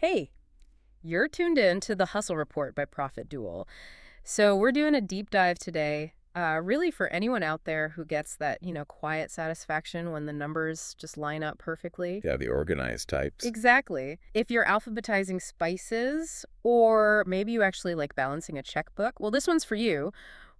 Hey, you're tuned in to the Hustle Report by Profit Duel. So we're doing a deep dive today, really for anyone out there who gets that, quiet satisfaction when the numbers just line up perfectly. Yeah, the organized types. Exactly. If you're alphabetizing spices, or maybe you actually like balancing a checkbook, well, this one's for you.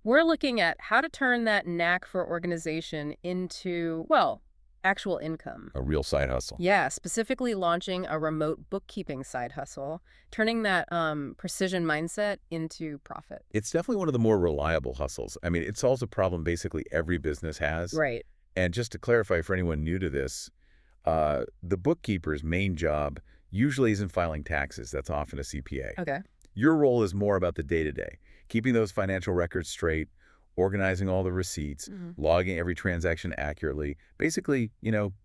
We're looking at how to turn that knack for organization into, well, actual income. A real side hustle. Yeah, specifically launching a remote bookkeeping side hustle, turning that precision mindset into profit. It's definitely one of the more reliable hustles. I mean, it solves a problem basically every business has. Right. And just to clarify for anyone new to this, the bookkeeper's main job usually isn't filing taxes. That's often a CPA. Okay. Your role is more about the day-to-day, keeping those financial records straight, organizing all the receipts, logging every transaction accurately, basically,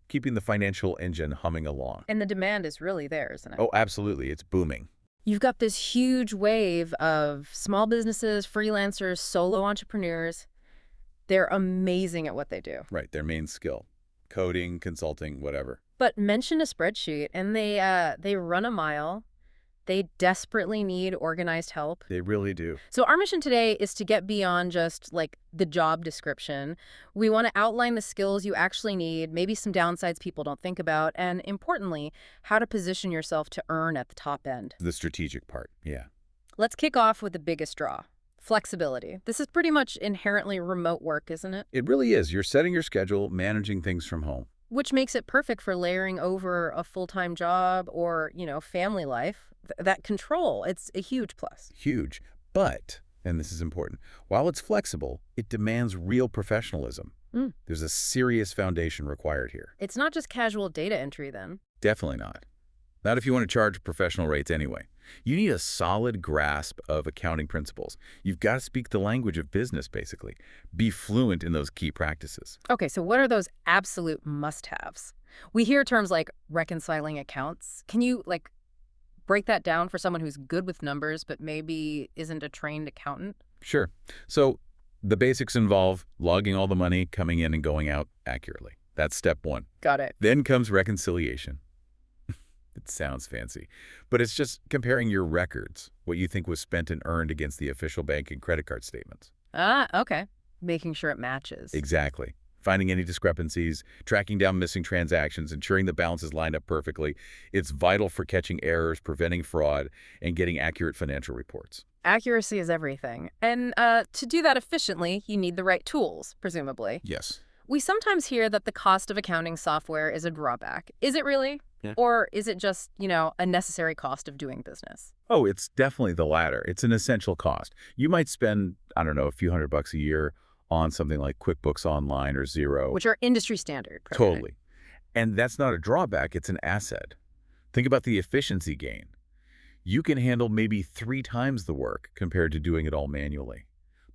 keeping the financial engine humming along. And the demand is really there, isn't it? Oh, absolutely. It's booming. You've got this huge wave of small businesses, freelancers, solo entrepreneurs. They're amazing at what they do. Right, their main skill. Coding, consulting, whatever. But mention a spreadsheet and they run a mile. They desperately need organized help. They really do. So our mission today is to get beyond just like the job description. We want to outline the skills you actually need, maybe some downsides people don't think about, and importantly, how to position yourself to earn at the top end. The strategic part, yeah. Let's kick off with the biggest draw. Flexibility. This is pretty much inherently remote work, isn't it? It really is. You're setting your schedule, managing things from home. Which makes it perfect for layering over a full-time job or, family life. That control, it's a huge plus. Huge. But, and this is important, while it's flexible, it demands real professionalism. There's a serious foundation required here. It's not just casual data entry then. Definitely not. Not if you want to charge professional rates anyway. You need a solid grasp of accounting principles. You've got to speak the language of business, basically. Be fluent in those key practices. Okay, so what are those absolute must-haves? We hear terms like reconciling accounts. Can you, break that down for someone who's good with numbers but maybe isn't a trained accountant? Sure. So the basics involve logging all the money coming in and going out accurately. That's step one. Got it. Then comes reconciliation. It sounds fancy, but it's just comparing your records, what you think was spent and earned against the official bank and credit card statements. Ah, okay. Making sure it matches. Exactly. Finding any discrepancies, tracking down missing transactions, ensuring the balances line up perfectly. It's vital for catching errors, preventing fraud, and getting accurate financial reports. Accuracy is everything. And to do that efficiently, you need the right tools, presumably. Yes. We sometimes hear that the cost of accounting software is a drawback. Is it really? Yeah. Or is it just, a necessary cost of doing business? Oh, it's definitely the latter. It's an essential cost. You might spend, I don't know, a few $100 a year on something like QuickBooks Online or Xero. Which are industry standard. Right? Totally. And that's not a drawback, it's an asset. Think about the efficiency gain. You can handle maybe 3 times the work compared to doing it all manually.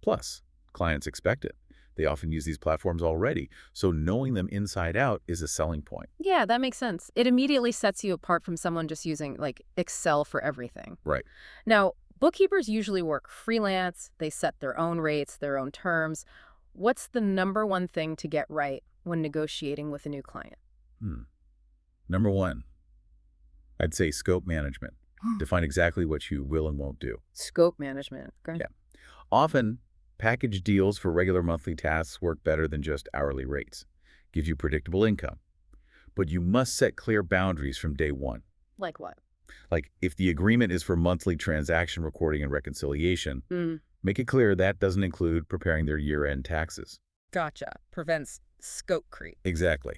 Plus, clients expect it. They often use these platforms already, so knowing them inside out is a selling point. Yeah, that makes sense. It immediately sets you apart from someone just using, Excel for everything. Right. Now, bookkeepers usually work freelance. They set their own rates, their own terms. What's the number one thing to get right when negotiating with a new client? Number one, I'd say scope management. Define exactly what you will and won't do. Scope management. Okay. Yeah. Often, package deals for regular monthly tasks work better than just hourly rates. Gives you predictable income. But you must set clear boundaries from day one. Like what? Like, if the agreement is for monthly transaction recording and reconciliation, make it clear that doesn't include preparing their year-end taxes. Gotcha. Prevents scope creep. Exactly.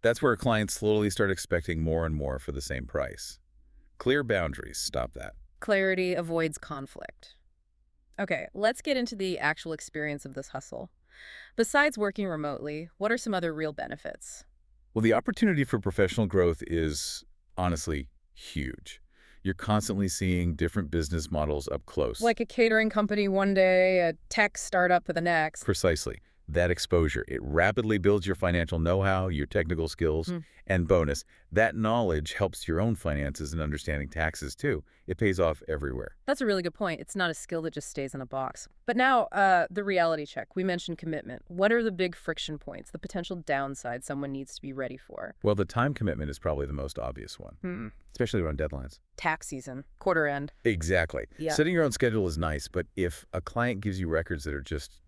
That's where clients slowly start expecting more and more for the same price. Clear boundaries stop that. Clarity avoids conflict. Okay, let's get into the actual experience of this hustle. Besides working remotely, what are some other real benefits? Well, the opportunity for professional growth is, honestly, huge. You're constantly seeing different business models up close. Like a catering company one day, a tech startup the next. Precisely. That exposure, it rapidly builds your financial know-how, your technical skills, and bonus, that knowledge helps your own finances and understanding taxes too. It pays off everywhere. That's a really good point. It's not a skill that just stays in a box. But now, the reality check. We mentioned commitment. What are the big friction points, the potential downside someone needs to be ready for? Well, the time commitment is probably the most obvious one, especially around deadlines. Tax season, quarter end. Exactly. Yeah. Setting your own schedule is nice, but if a client gives you records that are just,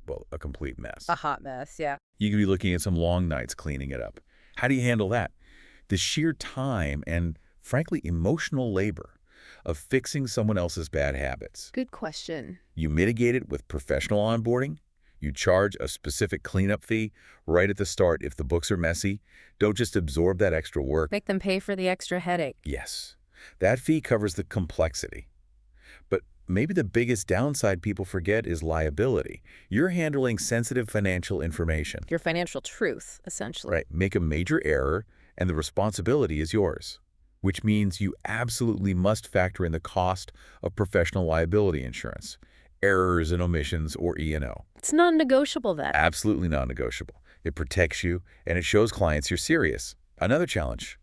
well, a complete mess, A hot mess, yeah. you could be looking at some long nights cleaning it up. How do you handle that? The sheer time and, frankly, emotional labor of fixing someone else's bad habits. Good question. You mitigate it with professional onboarding. You charge a specific cleanup fee right at the start if the books are messy. Don't just absorb that extra work. Make them pay for the extra headache. Yes, that fee covers the complexity. But maybe the biggest downside people forget is liability. You're handling sensitive financial information. Your financial truth, essentially. Right. Make a major error, and the responsibility is yours, which means you absolutely must factor in the cost of professional liability insurance, errors and omissions, or E&O. It's non-negotiable then. Absolutely non-negotiable. It protects you, and it shows clients you're serious. Another challenge,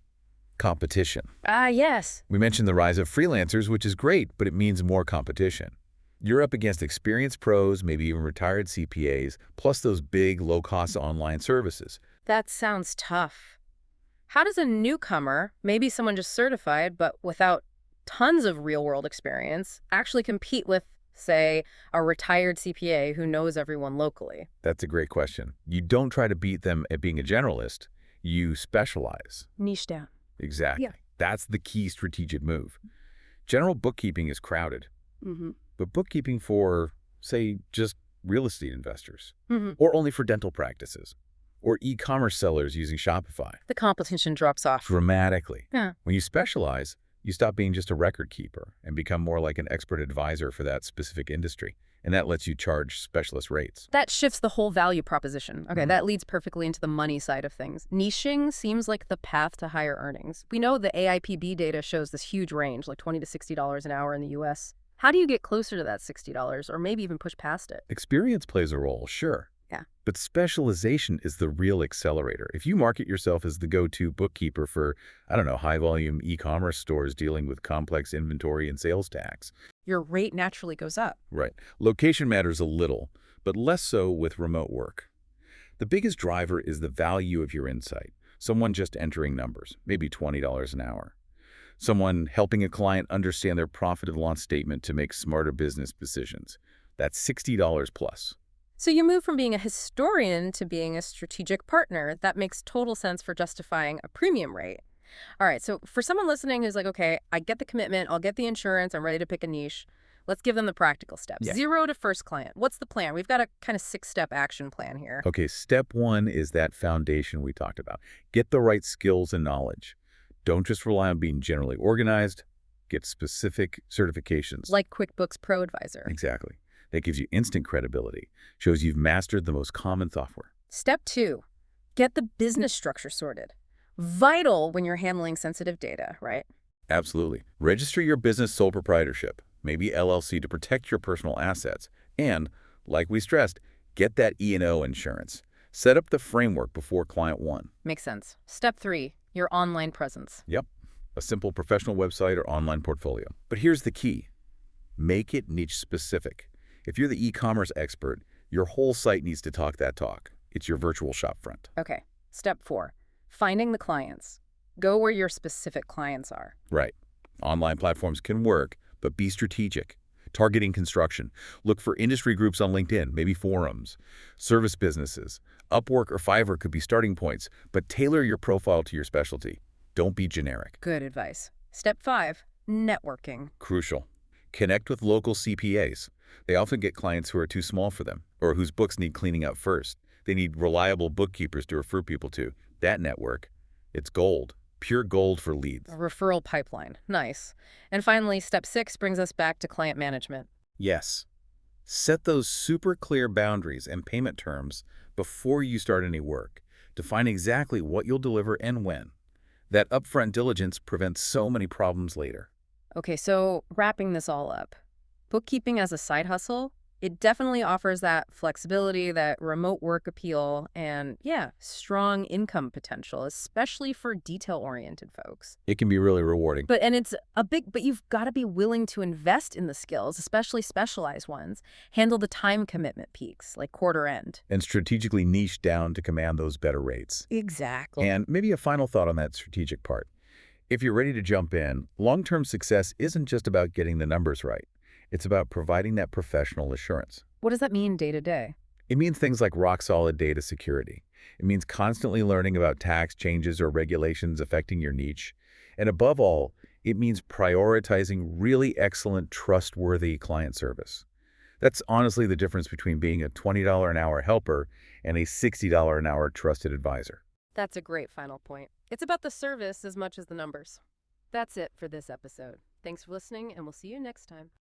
competition. Ah, yes. We mentioned the rise of freelancers, which is great, but it means more competition. You're up against experienced pros, maybe even retired CPAs, plus those big, low-cost online services. That sounds tough. How does a newcomer, maybe someone just certified but without tons of real-world experience, actually compete with, say, a retired CPA who knows everyone locally? That's a great question. You don't try to beat them at being a generalist. You specialize. Niche down. Exactly. Yeah. That's the key strategic move. General bookkeeping is crowded, but bookkeeping for, say, just real estate investors, or only for dental practices, or e-commerce sellers using Shopify. The competition drops off. Dramatically. Yeah. When you specialize, you stop being just a record keeper and become more like an expert advisor for that specific industry, and that lets you charge specialist rates. That shifts the whole value proposition. Okay, that leads perfectly into the money side of things. Niching seems like the path to higher earnings. We know the AIPB data shows this huge range, like $20 to $60 an hour in the U.S. How do you get closer to that $60 or maybe even push past it? Experience plays a role, sure. Yeah. But specialization is the real accelerator. If you market yourself as the go-to bookkeeper for, I don't know, high-volume e-commerce stores dealing with complex inventory and sales tax. Your rate naturally goes up. Right. Location matters a little, but less so with remote work. The biggest driver is the value of your insight. Someone just entering numbers, maybe $20 an hour. Someone helping a client understand their profit and loss statement to make smarter business decisions. That's $60 plus. So you move from being a historian to being a strategic partner. That makes total sense for justifying a premium rate. All right, so for someone listening who's like, okay, I get the commitment, I'll get the insurance, I'm ready to pick a niche, let's give them the practical steps. Yeah. 0 to first client. What's the plan? We've got a kind of 6-step action plan here. Okay, step 1 is that foundation we talked about. Get the right skills and knowledge. Don't just rely on being generally organized. Get specific certifications. Like QuickBooks Pro Advisor. Exactly. That gives you instant credibility, shows you've mastered the most common software. Step 2, get the business structure sorted. Vital when you're handling sensitive data, right? Absolutely. Register your business sole proprietorship, maybe LLC, to protect your personal assets. And, like we stressed, get that E&O insurance. Set up the framework before client 1. Makes sense. Step 3, your online presence. Yep. A simple professional website or online portfolio. But here's the key. Make it niche specific. If you're the e-commerce expert, your whole site needs to talk that talk. It's your virtual shopfront. Okay. Step 4, finding the clients. Go where your specific clients are. Right. Online platforms can work, but be strategic. Targeting construction. Look for industry groups on LinkedIn, maybe forums. Service businesses. Upwork or Fiverr could be starting points, but tailor your profile to your specialty. Don't be generic. Good advice. Step 5, networking. Crucial. Connect with local CPAs. They often get clients who are too small for them, or whose books need cleaning up first. They need reliable bookkeepers to refer people to. That network, it's gold. Pure gold for leads. A referral pipeline. Nice. And finally, step 6 brings us back to client management. Yes. Set those super clear boundaries and payment terms before you start any work. Define exactly what you'll deliver and when. That upfront diligence prevents so many problems later. Okay, so wrapping this all up. Bookkeeping as a side hustle, It definitely offers that flexibility, that remote work appeal, and yeah, strong income potential, especially for detail-oriented folks. It can be really rewarding. But you've got to be willing to invest in the skills, especially specialized ones, handle the time commitment peaks, like quarter end. And strategically niche down to command those better rates. Exactly. And maybe a final thought on that strategic part. If you're ready to jump in, long-term success isn't just about getting the numbers right. It's about providing that professional assurance. What does that mean day to day? It means things like rock-solid data security. It means constantly learning about tax changes or regulations affecting your niche. And above all, it means prioritizing really excellent, trustworthy client service. That's honestly the difference between being a $20 an hour helper and a $60 an hour trusted advisor. That's a great final point. It's about the service as much as the numbers. That's it for this episode. Thanks for listening, and we'll see you next time.